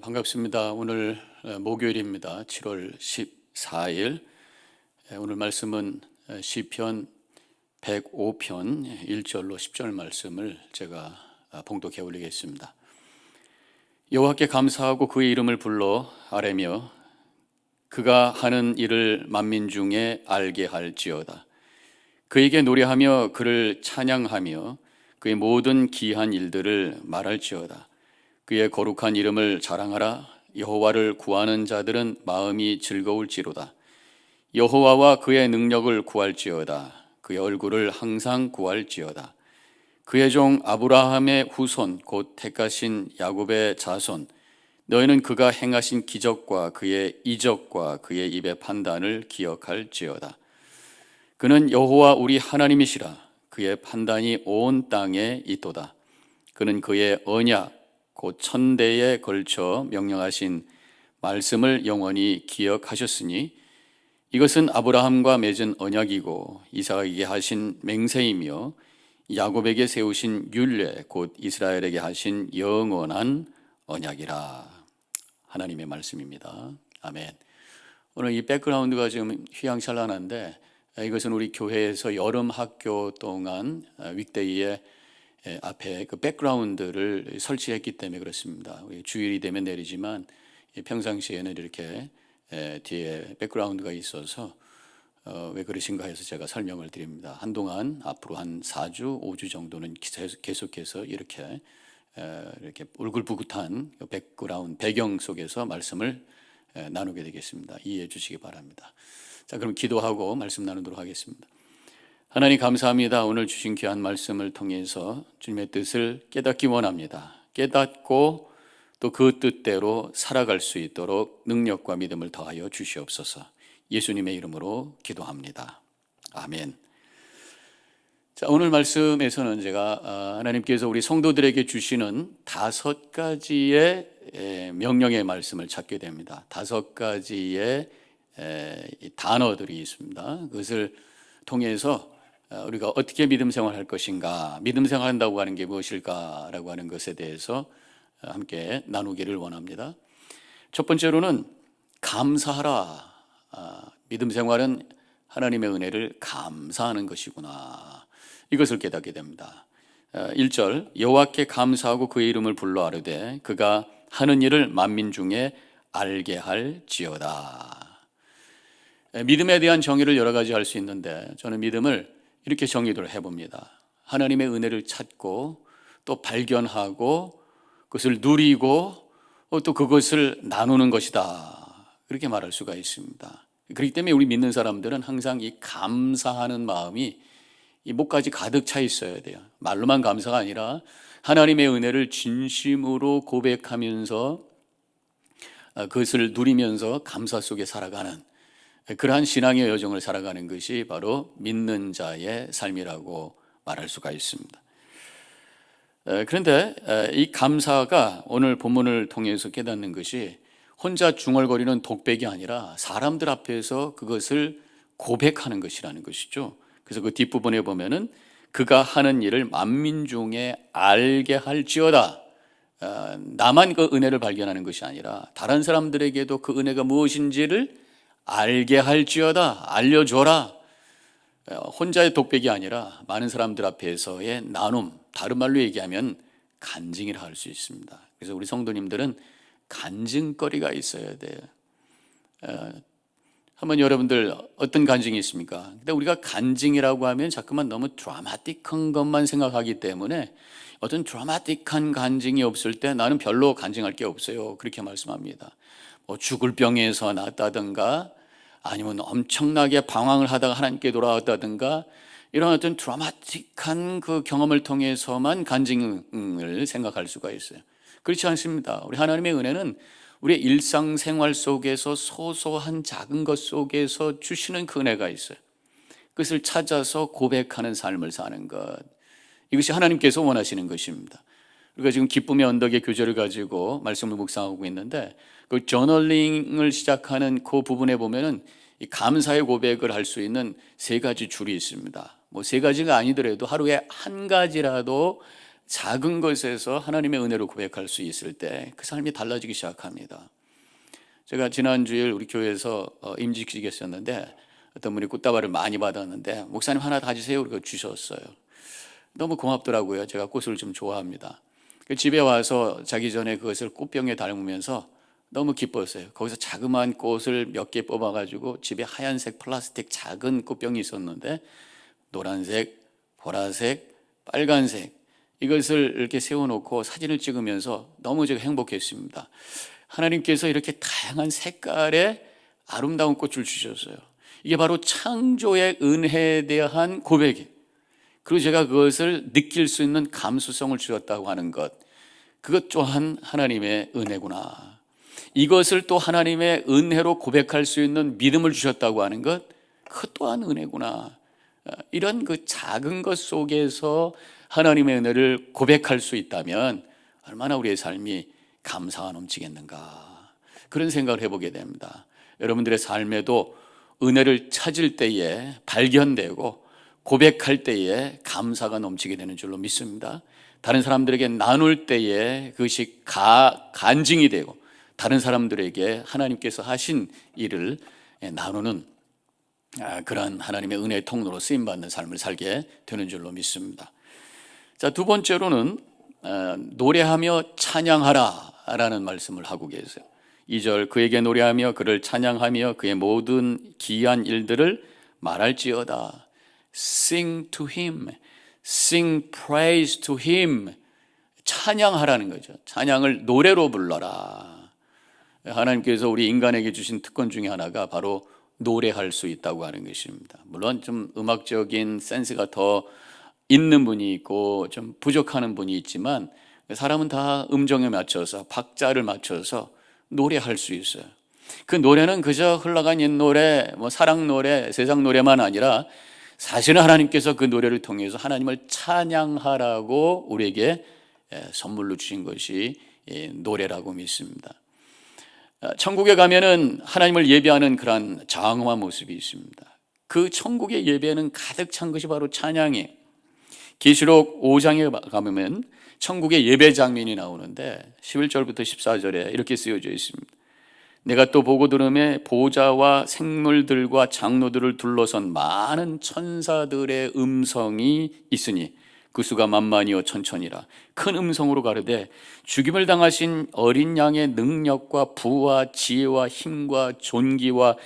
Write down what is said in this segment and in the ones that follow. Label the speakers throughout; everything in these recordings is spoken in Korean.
Speaker 1: 반갑습니다. 오늘 목요일입니다. 7월 14일. 오늘 말씀은 시편 105편 1절로 10절 말씀을 제가 봉독해 올리겠습니다. 여호와께 감사하고 그의 이름을 불러 아뢰며 그가 하는 일을 만민 중에 알게 할지어다. 그에게 노래하며 그를 찬양하며 그의 모든 기이한 일들을 말할지어다. 그의 거룩한 이름을 자랑하라. 여호와를 구하는 자들은 마음이 즐거울지로다. 여호와와 그의 능력을 구할지어다. 그의 얼굴을 항상 구할지어다. 그의 종 아브라함의 후손 곧 택하신 야곱의 자손, 너희는 그가 행하신 기적과 그의 이적과 그의 입의 판단을 기억할지어다. 그는 여호와 우리 하나님이시라. 그의 판단이 온 땅에 있도다. 그는 그의 언약 곧 천대에 걸쳐 명령하신 말씀을 영원히 기억하셨으니 이것은 아브라함과 맺은 언약이고 이삭에게 하신 맹세이며 야곱에게 세우신 율례 곧 이스라엘에게 하신 영원한 언약이라. 하나님의 말씀입니다. 아멘. 오늘 이 백그라운드가 지금 휘황찬란한데 이것은 우리 교회에서 여름 학교 동안 윅데이에 앞에 그 백그라운드를 설치했기 때문에 그렇습니다. 주일이 되면 내리지만 평상시에는 이렇게 뒤에 백그라운드가 있어서 왜 그러신가 해서 제가 설명을 드립니다. 한동안 앞으로 한 4주, 5주 정도는 계속해서 이렇게 울긋불긋한 백그라운드 배경 속에서 말씀을 나누게 되겠습니다. 이해해 주시기 바랍니다. 자, 그럼 기도하고 말씀 나누도록 하겠습니다. 하나님 감사합니다. 오늘 주신 귀한 말씀을 통해서 주님의 뜻을 깨닫기 원합니다. 깨닫고 또 그 뜻대로 살아갈 수 있도록 능력과 믿음을 더하여 주시옵소서. 예수님의 이름으로 기도합니다. 아멘. 자, 오늘 말씀에서는 제가 하나님께서 우리 성도들에게 주시는 5가지의 명령의 말씀을 찾게 됩니다. 5가지의 단어들이 있습니다. 그것을 통해서 우리가 어떻게 믿음 생활할 것인가, 믿음 생활한다고 하는 게 무엇일까라고 하는 것에 대해서 함께 나누기를 원합니다. 첫 번째로는 감사하라. 믿음 생활은 하나님의 은혜를 감사하는 것이구나. 이것을 깨닫게 됩니다. 1절 여호와께 감사하고 그의 이름을 불러 아뢰되 그가 하는 일을 만민 중에 알게 할지어다. 믿음에 대한 정의를 여러 가지 할 수 있는데 저는 믿음을 이렇게 정의를 해봅니다. 하나님의 은혜를 찾고 또 발견하고 그것을 누리고 또 그것을 나누는 것이다. 그렇게 말할 수가 있습니다. 그렇기 때문에 우리 믿는 사람들은 항상 이 감사하는 마음이 이 목까지 가득 차 있어야 돼요. 말로만 감사가 아니라 하나님의 은혜를 진심으로 고백하면서 그것을 누리면서 감사 속에 살아가는 그러한 신앙의 여정을 살아가는 것이 바로 믿는 자의 삶이라고 말할 수가 있습니다. 그런데 이 감사가 오늘 본문을 통해서 깨닫는 것이 혼자 중얼거리는 독백이 아니라 사람들 앞에서 그것을 고백하는 것이라는 것이죠. 그래서 그 뒷부분에 보면은 그가 하는 일을 만민 중에 알게 할지어다. 나만 그 은혜를 발견하는 것이 아니라 다른 사람들에게도 그 은혜가 무엇인지를 알게 할지어다. 알려줘라. 혼자의 독백이 아니라 많은 사람들 앞에서의 나눔, 다른 말로 얘기하면 간증이라 할 수 있습니다. 그래서 우리 성도님들은 간증거리가 있어야 돼요. 한번 여러분들 어떤 간증이 있습니까? 근데 우리가 간증이라고 하면 자꾸만 너무 드라마틱한 것만 생각하기 때문에 어떤 드라마틱한 간증이 없을 때 나는 별로 간증할 게 없어요. 그렇게 말씀합니다. 뭐 죽을 병에서 낫다든가 아니면 엄청나게 방황을 하다가 하나님께 돌아왔다든가 이런 어떤 드라마틱한 그 경험을 통해서만 간증을 생각할 수가 있어요. 그렇지 않습니다. 우리 하나님의 은혜는 우리의 일상생활 속에서 소소한 작은 것 속에서 주시는 그 은혜가 있어요. 그것을 찾아서 고백하는 삶을 사는 것, 이것이 하나님께서 원하시는 것입니다. 우리가 지금 기쁨의 언덕의 교제를 가지고 말씀을 묵상하고 있는데 그 저널링을 시작하는 그 부분에 보면은 이 감사의 고백을 할 수 있는 3가지 줄이 있습니다. 뭐 3가지가 아니더라도 하루에 한 가지라도 작은 것에서 하나님의 은혜를 고백할 수 있을 때 그 삶이 달라지기 시작합니다. 제가 지난 주일 우리 교회에서 임직식이 있었는데 어떤 분이 꽃다발을 많이 받았는데 목사님 하나 가지세요. 그리고 주셨어요. 너무 고맙더라고요. 제가 꽃을 좀 좋아합니다. 집에 와서 자기 전에 그것을 꽃병에 담으면서 너무 기뻤어요. 거기서 자그마한 꽃을 몇 개 뽑아가지고 집에 하얀색 플라스틱 작은 꽃병이 있었는데 노란색, 보라색, 빨간색 이것을 이렇게 세워놓고 사진을 찍으면서 너무 제가 행복했습니다. 하나님께서 이렇게 다양한 색깔의 아름다운 꽃을 주셨어요. 이게 바로 창조의 은혜에 대한 고백이에요. 그리고 제가 그것을 느낄 수 있는 감수성을 주셨다고 하는 것, 그것 또한 하나님의 은혜구나. 이것을 또 하나님의 은혜로 고백할 수 있는 믿음을 주셨다고 하는 것, 그것 또한 은혜구나. 이런 그 작은 것 속에서 하나님의 은혜를 고백할 수 있다면 얼마나 우리의 삶이 감사가 넘치겠는가, 그런 생각을 해보게 됩니다. 여러분들의 삶에도 은혜를 찾을 때에 발견되고 고백할 때에 감사가 넘치게 되는 줄로 믿습니다. 다른 사람들에게 나눌 때에 그것이 간증이 되고 다른 사람들에게 하나님께서 하신 일을 나누는 그러한 하나님의 은혜의 통로로 쓰임받는 삶을 살게 되는 줄로 믿습니다. 자, 두 번째로는 노래하며 찬양하라 라는 말씀을 하고 계세요. 2절, 그에게 노래하며 그를 찬양하며 그의 모든 기이한 일들을 말할지어다. Sing to him, sing praise to him. 찬양하라는 거죠. 찬양을 노래로 불러라. 하나님께서 우리 인간에게 주신 특권 중에 하나가 바로 노래할 수 있다고 하는 것입니다. 물론 좀 음악적인 센스가 더 있는 분이 있고 좀 부족한 분이 있지만 사람은 다 음정에 맞춰서 박자를 맞춰서 노래할 수 있어요. 그 노래는 그저 흘러간 옛 노래, 사랑 노래, 세상 노래만 아니라 사실은 하나님께서 그 노래를 통해서 하나님을 찬양하라고 우리에게 선물로 주신 것이 노래라고 믿습니다. 천국에 가면은 하나님을 예배하는 그런 장엄한 모습이 있습니다. 그 천국의 예배는 가득 찬 것이 바로 찬양이에요. 계시록 5장에 가면 천국의 예배 장면이 나오는데 11절부터 14절에 이렇게 쓰여져 있습니다. 내가 또 보고 들음에 보좌와 생물들과 장로들을 둘러선 많은 천사들의 음성이 있으니 그 수가 만만이요 천천이라. 큰 음성으로 가르되 죽임을 당하신 어린 양의 능력과 부와 지혜와 힘과 존귀와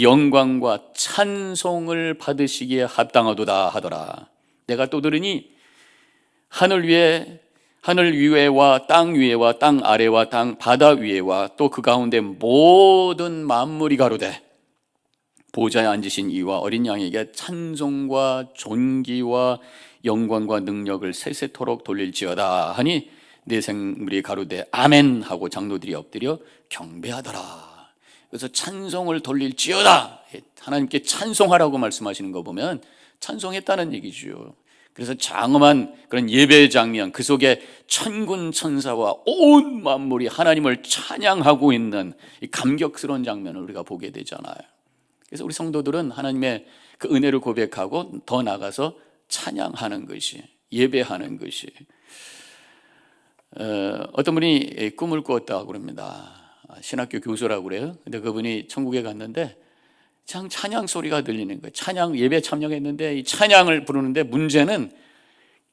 Speaker 1: 영광과 찬송을 받으시기에 합당하도다 하더라. 내가 또 들으니 하늘 위에와 땅 위에와 땅 아래와 땅 바다 위에와 또 그 가운데 모든 만물이 가로되 보좌에 앉으신 이와 어린 양에게 찬송과 존귀와 영광과 능력을 세세토록 돌릴지어다 하니 내 생물이 가로되 아멘 하고 장로들이 엎드려 경배하더라. 그래서 찬송을 돌릴지어다, 하나님께 찬송하라고 말씀하시는 거 보면 찬송했다는 얘기죠. 그래서 장엄한 그런 예배 장면, 그 속에 천군 천사와 온 만물이 하나님을 찬양하고 있는 이 감격스러운 장면을 우리가 보게 되잖아요. 그래서 우리 성도들은 하나님의 그 은혜를 고백하고 더 나아가서 찬양하는 것이, 예배하는 것이. 어떤 분이 꿈을 꾸었다고 그럽니다. 신학교 교수라고 그래요. 근데 그분이 천국에 갔는데 찬양 소리가 들리는 거예요. 찬양 예배 참여했는데 이 찬양을 부르는데 문제는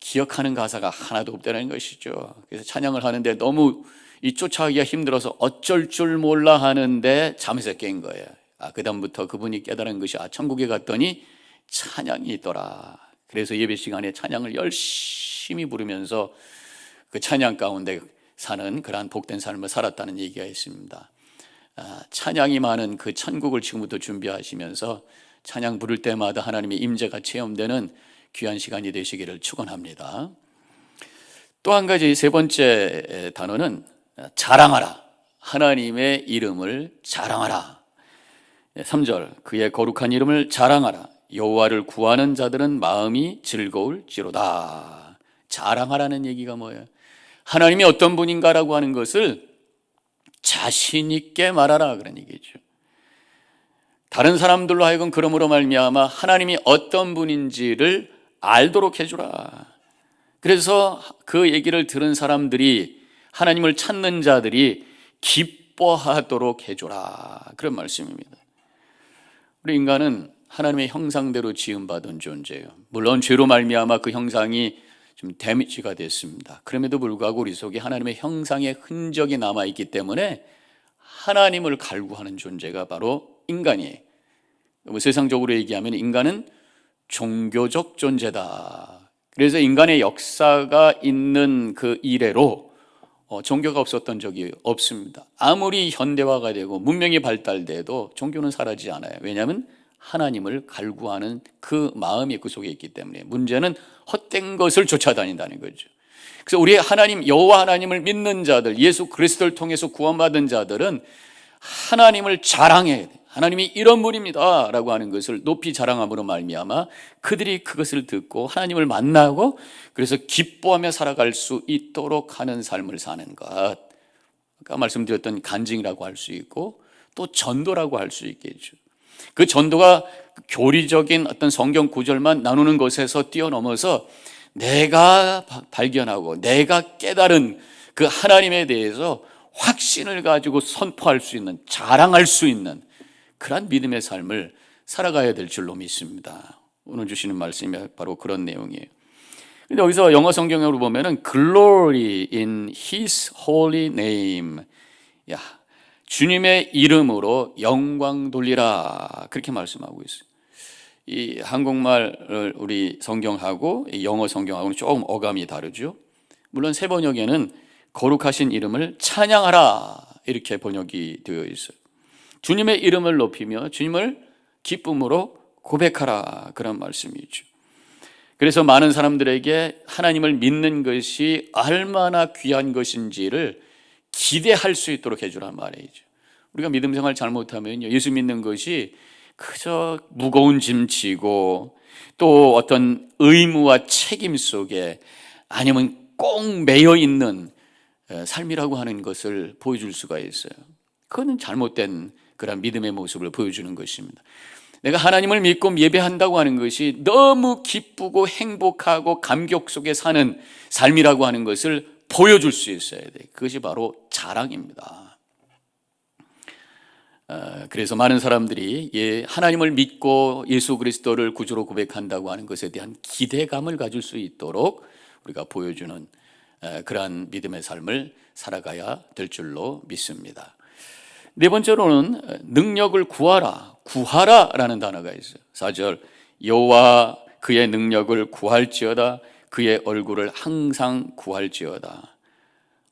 Speaker 1: 기억하는 가사가 하나도 없다는 것이죠. 그래서 찬양을 하는데 너무 이 쫓아가기가 힘들어서 어쩔 줄 몰라 하는데 잠에서 깬 거예요. 그다음부터 그분이 깨달은 것이 천국에 갔더니 찬양이 있더라. 그래서 예배 시간에 찬양을 열심히 부르면서 그 찬양 가운데 사는 그러한 복된 삶을 살았다는 얘기가 있습니다. 찬양이 많은 그 천국을 지금부터 준비하시면서 찬양 부를 때마다 하나님의 임재가 체험되는 귀한 시간이 되시기를 축원합니다. 또 한 가지, 세 번째 단어는 자랑하라. 하나님의 이름을 자랑하라. 3절, 그의 거룩한 이름을 자랑하라. 여호와를 구하는 자들은 마음이 즐거울지로다. 자랑하라는 얘기가 뭐예요? 하나님이 어떤 분인가라고 하는 것을 자신 있게 말하라, 그런 얘기죠. 다른 사람들로 하여금 그러므로 말미암아 하나님이 어떤 분인지를 알도록 해주라. 그래서 그 얘기를 들은 사람들이, 하나님을 찾는 자들이 기뻐하도록 해줘라, 그런 말씀입니다. 우리 인간은 하나님의 형상대로 지음받은 존재예요. 물론 죄로 말미암아 그 형상이 좀 데미지가 됐습니다. 그럼에도 불구하고 우리 속에 하나님의 형상의 흔적이 남아있기 때문에 하나님을 갈구하는 존재가 바로 인간이에요. 세상적으로 얘기하면 인간은 종교적 존재다. 그래서 인간의 역사가 있는 그 이래로 종교가 없었던 적이 없습니다. 아무리 현대화가 되고 문명이 발달돼도 종교는 사라지지 않아요. 왜냐하면 하나님을 갈구하는 그 마음이 그 속에 있기 때문에. 문제는 헛된 것을 쫓아다닌다는 거죠. 그래서 우리 하나님, 여호와 하나님을 믿는 자들, 예수 그리스도를 통해서 구원받은 자들은 하나님을 자랑해야 돼. 하나님이 이런 분입니다 라고 하는 것을 높이 자랑함으로 말미암아 그들이 그것을 듣고 하나님을 만나고 그래서 기뻐하며 살아갈 수 있도록 하는 삶을 사는 것, 아까 말씀드렸던 간증이라고 할 수 있고 또 전도라고 할 수 있겠죠. 그 전도가 교리적인 어떤 성경 구절만 나누는 것에서 뛰어넘어서 내가 발견하고 내가 깨달은 그 하나님에 대해서 확신을 가지고 선포할 수 있는, 자랑할 수 있는 그러한 믿음의 삶을 살아가야 될 줄로 믿습니다. 오늘 주시는 말씀이 바로 그런 내용이에요. 근데 여기서 영어 성경으로 보면은 glory in His holy name, 야, 주님의 이름으로 영광 돌리라, 그렇게 말씀하고 있어요. 이 한국말 우리 성경하고 영어 성경하고는 조금 어감이 다르죠. 물론 새 번역에는 거룩하신 이름을 찬양하라, 이렇게 번역이 되어 있어요. 주님의 이름을 높이며 주님을 기쁨으로 고백하라, 그런 말씀이죠. 그래서 많은 사람들에게 하나님을 믿는 것이 얼마나 귀한 것인지를 기대할 수 있도록 해주란 말이죠. 우리가 믿음 생활 잘못하면 예수 믿는 것이 그저 무거운 짐 지고 또 어떤 의무와 책임 속에 아니면 꼭 매여 있는 삶이라고 하는 것을 보여줄 수가 있어요. 그거는 잘못된 그런 믿음의 모습을 보여주는 것입니다. 내가 하나님을 믿고 예배한다고 하는 것이 너무 기쁘고 행복하고 감격 속에 사는 삶이라고 하는 것을 보여줄 수 있어야 돼. 그것이 바로 자랑입니다. 그래서 많은 사람들이 하나님을 믿고 예수 그리스도를 구주로 고백한다고 하는 것에 대한 기대감을 가질 수 있도록 우리가 보여주는 그러한 믿음의 삶을 살아가야 될 줄로 믿습니다. 네 번째로는 능력을 구하라, 구하라라는 단어가 있어요. 4절, 여호와 그의 능력을 구할지어다, 그의 얼굴을 항상 구할지어다.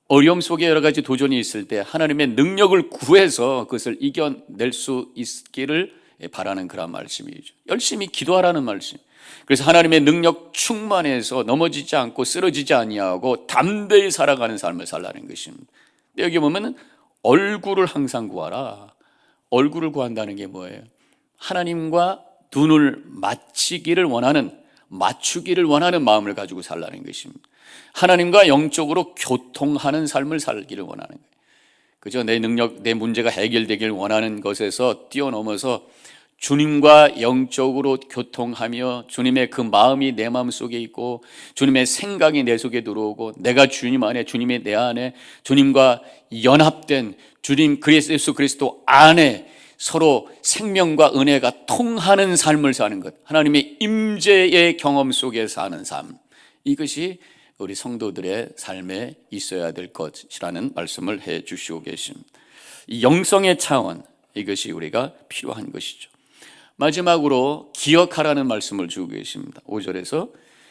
Speaker 1: 어려움 속에 여러 가지 도전이 있을 때 하나님의 능력을 구해서 그것을 이겨낼 수 있기를 바라는 그런 말씀이죠. 열심히 기도하라는 말씀. 그래서 하나님의 능력 충만해서 넘어지지 않고 쓰러지지 아니하고 담대히 살아가는 삶을 살라는 것입니다. 여기 보면은 얼굴을 항상 구하라. 얼굴을 구한다는 게 뭐예요? 하나님과 눈을 맞추기를 원하는 마음을 가지고 살라는 것입니다. 하나님과 영적으로 교통하는 삶을 살기를 원하는 거예요. 그죠? 내 능력, 내 문제가 해결되길 원하는 것에서 뛰어넘어서 주님과 영적으로 교통하며 주님의 그 마음이 내 마음 속에 있고 주님의 생각이 내 속에 들어오고 내가 주님 안에, 주님이 내 안에, 주님과 연합된 주님 예수 그리스도 안에 서로 생명과 은혜가 통하는 삶을 사는 것, 하나님의 임재의 경험 속에 사는 삶, 이것이 우리 성도들의 삶에 있어야 될 것이라는 말씀을 해 주시고 계십니다. 이 영성의 차원, 이것이 우리가 필요한 것이죠. 마지막으로 기억하라는 말씀을 주고 계십니다. 5절에서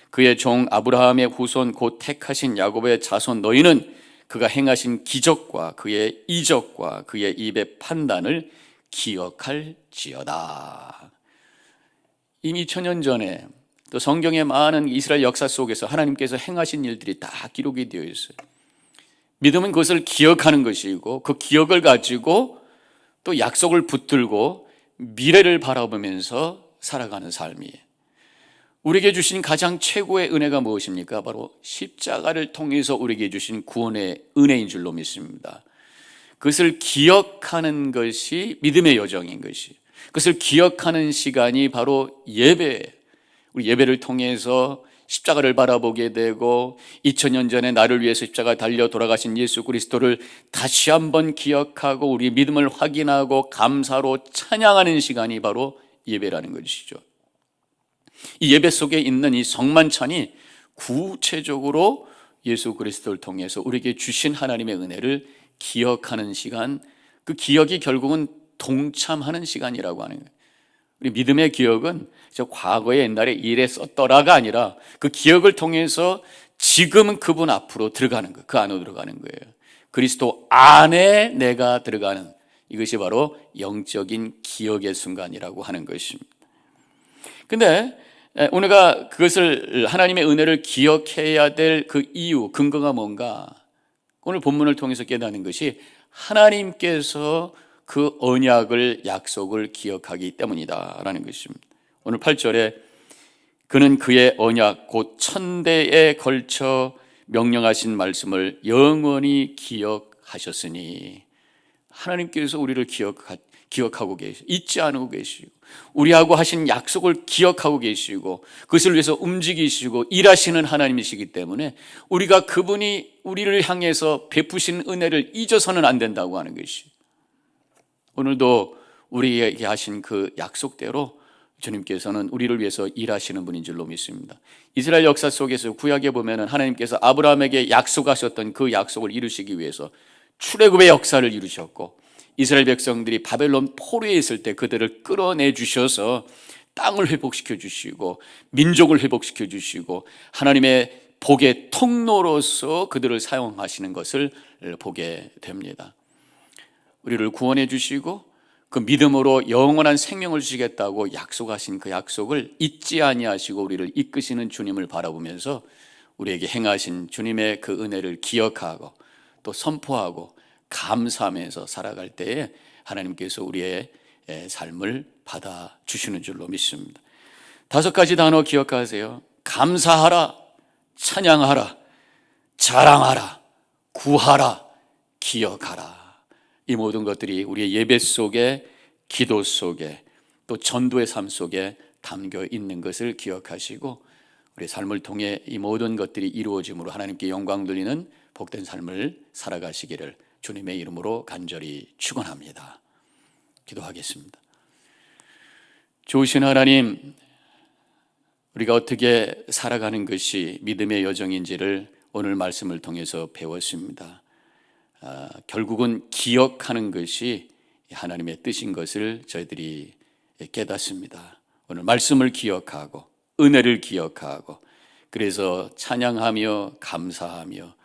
Speaker 1: 그의 종 아브라함의 후손 곧 택하신 야곱의 자손 너희는 그가 행하신 기적과 그의 이적과 그의 입의 판단을 기억할지어다. 이미 2000년 전에 또 성경의 많은 이스라엘 역사 속에서 하나님께서 행하신 일들이 다 기록이 되어 있어요. 믿음은 그것을 기억하는 것이고 그 기억을 가지고 또 약속을 붙들고 미래를 바라보면서 살아가는 삶이에요. 우리에게 주신 가장 최고의 은혜가 무엇입니까? 바로 십자가를 통해서 우리에게 주신 구원의 은혜인 줄로 믿습니다. 그것을 기억하는 것이 믿음의 여정인 것이, 그것을 기억하는 시간이 바로 예배예요. 우리 예배를 통해서 십자가를 바라보게 되고 2000년 전에 나를 위해서 십자가 달려 돌아가신 예수 그리스도를 다시 한번 기억하고 우리 믿음을 확인하고 감사로 찬양하는 시간이 바로 예배라는 것이죠. 이 예배 속에 있는 이 성만찬이 구체적으로 예수 그리스도를 통해서 우리에게 주신 하나님의 은혜를 기억하는 시간, 그 기억이 결국은 동참하는 시간이라고 하는 거예요. 우리 믿음의 기억은 저 과거에 옛날에 이랬었더라가 아니라 그 기억을 통해서 지금은 그분 앞으로 들어가는 거예요. 그 안으로 들어가는 거예요. 그리스도 안에 내가 들어가는, 이것이 바로 영적인 기억의 순간이라고 하는 것입니다. 근데 우리가 그것을, 하나님의 은혜를 기억해야 될 그 이유, 근거가 뭔가? 오늘 본문을 통해서 깨닫는 것이 하나님께서 그 언약을, 약속을 기억하기 때문이다라는 것입니다. 오늘 8절에 그는 그의 언약 곧 천대에 걸쳐 명령하신 말씀을 영원히 기억하셨으니, 하나님께서 우리를 기억하고 계시고 잊지 않고 계시고 우리하고 하신 약속을 기억하고 계시고 그것을 위해서 움직이시고 일하시는 하나님이시기 때문에 우리가 그분이 우리를 향해서 베푸신 은혜를 잊어서는 안 된다고 하는 것이, 오늘도 우리에게 하신 그 약속대로 주님께서는 우리를 위해서 일하시는 분인 줄로 믿습니다. 이스라엘 역사 속에서 구약에 보면은 하나님께서 아브라함에게 약속하셨던 그 약속을 이루시기 위해서 출애굽의 역사를 이루셨고, 이스라엘 백성들이 바벨론 포로에 있을 때 그들을 끌어내 주셔서 땅을 회복시켜 주시고 민족을 회복시켜 주시고 하나님의 복의 통로로서 그들을 사용하시는 것을 보게 됩니다. 우리를 구원해 주시고 그 믿음으로 영원한 생명을 주시겠다고 약속하신 그 약속을 잊지 아니하시고 우리를 이끄시는 주님을 바라보면서 우리에게 행하신 주님의 그 은혜를 기억하고 또 선포하고 감사하면서 살아갈 때에 하나님께서 우리의 삶을 받아주시는 줄로 믿습니다. 5가지 단어 기억하세요. 감사하라, 찬양하라, 자랑하라, 구하라, 기억하라. 이 모든 것들이 우리의 예배 속에, 기도 속에, 또 전도의 삶 속에 담겨 있는 것을 기억하시고 우리의 삶을 통해 이 모든 것들이 이루어짐으로 하나님께 영광 돌리는 복된 삶을 살아가시기를 주님의 이름으로 간절히 축원합니다. 기도하겠습니다. 좋으신 하나님, 우리가 어떻게 살아가는 것이 믿음의 여정인지를 오늘 말씀을 통해서 배웠습니다. 결국은 기억하는 것이 하나님의 뜻인 것을 저희들이 깨닫습니다. 오늘 말씀을 기억하고 은혜를 기억하고 그래서 찬양하며 감사하며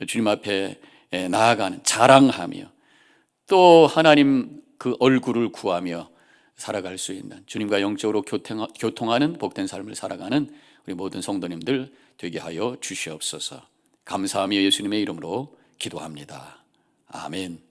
Speaker 1: 주님 앞에 나아가는, 자랑하며 또 하나님 그 얼굴을 구하며 살아갈 수 있는, 주님과 영적으로 교통하는 복된 삶을 살아가는 우리 모든 성도님들 되게 하여 주시옵소서. 감사하며 예수님의 이름으로 기도합니다. 아멘.